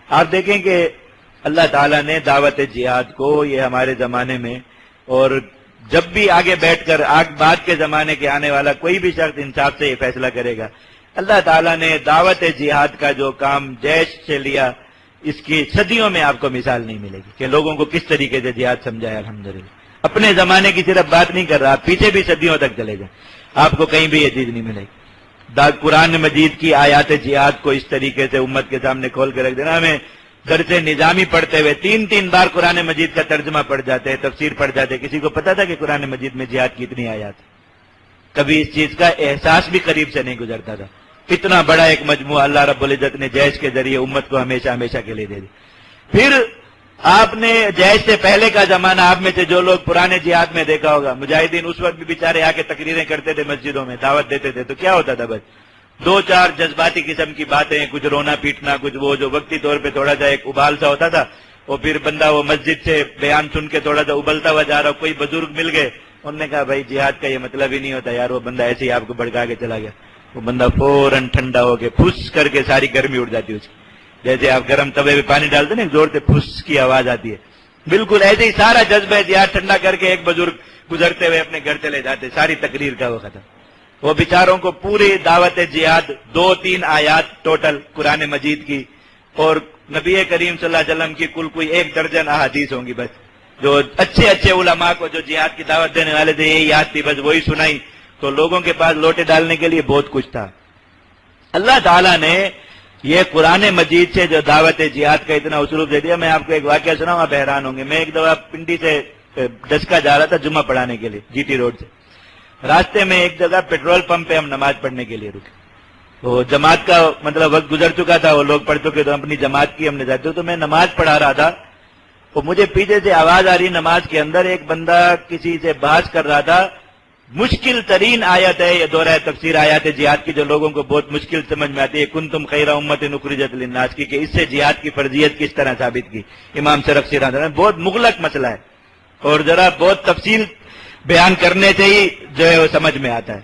آپ دیکھیں کہ اللہ تعالیٰ نے دعوت جہاد کو یہ ہمارے زمانے میں، اور جب بھی آگے بیٹھ کر بعد کے زمانے کے آنے والا کوئی بھی شخص انصاف سے یہ فیصلہ کرے گا، اللہ تعالیٰ نے دعوت جہاد کا جو کام جیش سے لیا، اس کی صدیوں میں آپ کو مثال نہیں ملے گی کہ لوگوں کو کس طریقے سے جہاد سمجھایا۔ الحمدللہ اپنے زمانے کی صرف بات نہیں کر رہا، آپ پیچھے بھی صدیوں تک چلے جائیں، آپ کو کہیں بھی یہ چیز نہیں ملے گی۔ قرآن مجید کی آیات جہاد کو اس طریقے سے امت کے سامنے کھول کے رکھ دینا۔ ہمیں درس نظامی پڑھتے ہوئے 3 بار قرآن مجید کا ترجمہ پڑھ جاتے ہیں، تفسیر پڑھ جاتے ہیں۔ کسی کو پتا تھا کہ قرآن مجید میں جہاد کی اتنی آیات ہے؟ کبھی اس چیز کا احساس بھی قریب سے نہیں گزرتا تھا۔ اتنا بڑا ایک مجموعہ اللہ رب العزت نے جیش کے ذریعے امت کو ہمیشہ ہمیشہ کے لیے دے دی۔ پھر آپ نے جیش سے پہلے کا زمانہ، آپ میں سے جو لوگ پرانے جہاد میں دیکھا ہوگا، مجاہدین اس وقت بھی بیچارے آ کے تقریریں کرتے تھے مسجدوں میں، دعوت دیتے تھے، تو کیا ہوتا تھا؟ بس 2-4 جذباتی قسم کی باتیں، کچھ رونا پیٹنا، کچھ وہ جو وقتی طور پہ تھوڑا سا ایک ابال سا ہوتا تھا، وہ پھر بندہ وہ مسجد سے بیان سن کے تھوڑا سا ابلتا ہوا جا رہا، کوئی بزرگ مل گئے، انہوں نے کہا بھائی جہاد کا یہ مطلب ہی نہیں ہوتا یار، وہ بندہ ایسے ہی آپ کو بھڑکا کے چلا گیا، وہ بندہ فوراً ٹھنڈا ہو کے پھس کر کے ساری گرمی اٹھ جاتی ہے اس کی، جیسے آپ گرم توے پہ پانی ڈالتے نا، زور سے پھس کی آواز آتی ہے، بالکل ایسے ہی سارا جذبہ جہاد ٹھنڈا کر کے ایک بزرگ گزرتے ہوئے اپنے گھر چلے جاتے، ساری تقریر کا وہ ختم۔ وہ بیچاروں کو پوری دعوت جہاد 2-3 آیات ٹوٹل قرآن مجید کی، اور نبی کریم صلی اللہ علیہ وسلم کی کل کوئی 1 درجن احادیث ہوں گی، بس جو اچھے اچھے علماء کو جو جہاد کی دعوت دینے والے تھے یہی یاد تھی، بس وہی سنائی، تو لوگوں کے پاس لوٹے ڈالنے کے لیے بہت کچھ تھا۔ اللہ تعالیٰ نے یہ قرآن مجید سے جو دعوت جہاد کا اتنا اسلوب دے دیا۔ میں آپ کو ایک واقعہ سناؤں، آپ حیران ہوں گے۔ میں ایک دفعہ پنڈی سے ڈسکا جا رہا تھا جمعہ پڑھانے کے لیے، جی ٹی روڈ سے، راستے میں ایک جگہ پیٹرول پمپ پہ ہم نماز پڑھنے کے لیے رکے، تو جماعت کا مطلب وقت گزر چکا تھا، وہ لوگ پڑھ چکے تو اپنی جماعت کی ہم نے جاتے، تو میں نماز پڑھا رہا تھا، تو مجھے پیچھے سے آواز آ رہی نماز کے اندر، ایک بندہ کسی سے بحث کر رہا تھا، مشکل ترین آیت ہے یہ دورہ تفسیر آیات جہاد کی، جو لوگوں کو بہت مشکل سمجھ میں آتی ہے، کنتم خیر امت اخرجت للناس کی، کہ اس سے جہاد کی فرضیت کس طرح ثابت کی امام سرخسی رحمۃ اللہ، بہت مغلق مسئلہ ہے، اور ذرا بہت تفصیل بیان کرنے سے ہی جو ہے وہ سمجھ میں آتا ہے۔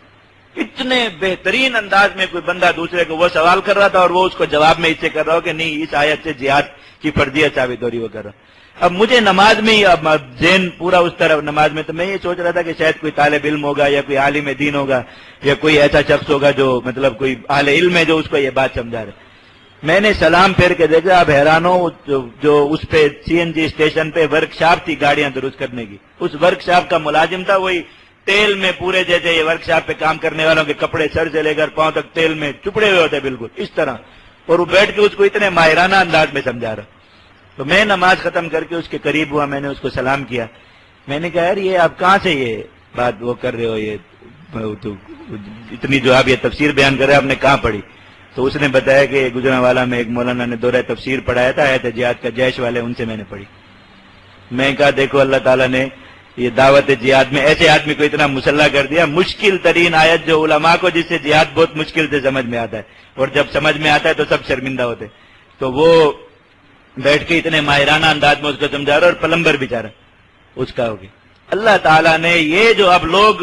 اتنے بہترین انداز میں کوئی بندہ دوسرے کو وہ سوال کر رہا تھا، اور وہ اس کو جواب میں اس سے کر رہا ہو کہ نہیں اس آیت سے جہاد کی فرضیت ثابت ہو رہی، وہ کر رہا۔ اب مجھے نماز میں ہی، اب ذہن پورا اس طرف نماز میں، تو میں یہ سوچ رہا تھا کہ شاید کوئی طالب علم ہوگا یا کوئی عالم دین ہوگا یا کوئی ایسا شخص ہوگا جو مطلب کوئی اہل علم ہے جو اس کو یہ بات سمجھا رہا ہے۔ میں نے سلام پھیر کے دیکھا، آپ حیران ہو، جو اس پہ سی این جی اسٹیشن پہ ورک شاپ تھی گاڑیاں درست کرنے کی، اس ورک شاپ کا ملازم تھا، وہی تیل میں پورے جیسے یہ ورک شاپ پہ کام کرنے والوں کے کپڑے سر سے لے کر پاؤں تک تیل میں چپڑے ہوئے ہوتے بالکل اس طرح، اور وہ بیٹھ کے اس کو اتنے ماہرانہ انداز میں سمجھا رہا۔ تو میں نماز ختم کر کے اس کے قریب ہوا، میں نے اس کو سلام کیا، میں نے کہا یار یہ آپ کہاں سے یہ بات وہ کر رہے ہو، یہ تو اتنی جو آپ یہ تفسیر بیان کر رہے ہیں آپ نے کہاں پڑھی؟ تو اس نے بتایا کہ گجرانوالا میں ایک مولانا نے دورہ تفسیر پڑھایا تھا، آیت جہاد کا جیش والے، ان سے میں نے پڑھی۔ میں کہا دیکھو اللہ تعالیٰ نے یہ دعوت جہاد میں ایسے آدمی کو اتنا مسلح کر دیا، مشکل ترین آیت جو علماء کو جس سے جہاد بہت مشکل سے سمجھ میں آتا ہے، اور جب سمجھ میں آتا ہے تو سب شرمندہ ہوتے، تو وہ بیٹھ کے اتنے ماہرانہ انداز میں اس کو سمجھا رہا، اور پلمبر بیچارہ اس کا ہو گیا۔ اللہ تعالیٰ نے یہ جو اب لوگ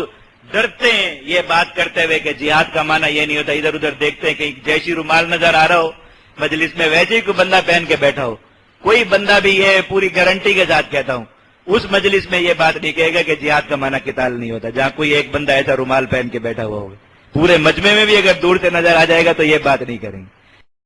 ڈرتے ہیں یہ بات کرتے ہوئے کہ جہاد کا معنی یہ نہیں ہوتا، ادھر ادھر دیکھتے ہیں کہ جیسی رومال نظر آ رہا ہو مجلس میں، ویسے ہی کوئی بندہ پہن کے بیٹھا ہو، کوئی بندہ بھی یہ پوری گارنٹی کے ساتھ کہتا ہوں اس مجلس میں یہ بات نہیں کہے گا کہ جہاد کا معنی قتال نہیں ہوتا، جہاں کوئی ایک بندہ ایسا رومال پہن کے بیٹھا ہوا ہوگا، پورے مجمع میں بھی اگر دور سے نظر آ جائے گا تو یہ بات نہیں کریں گے۔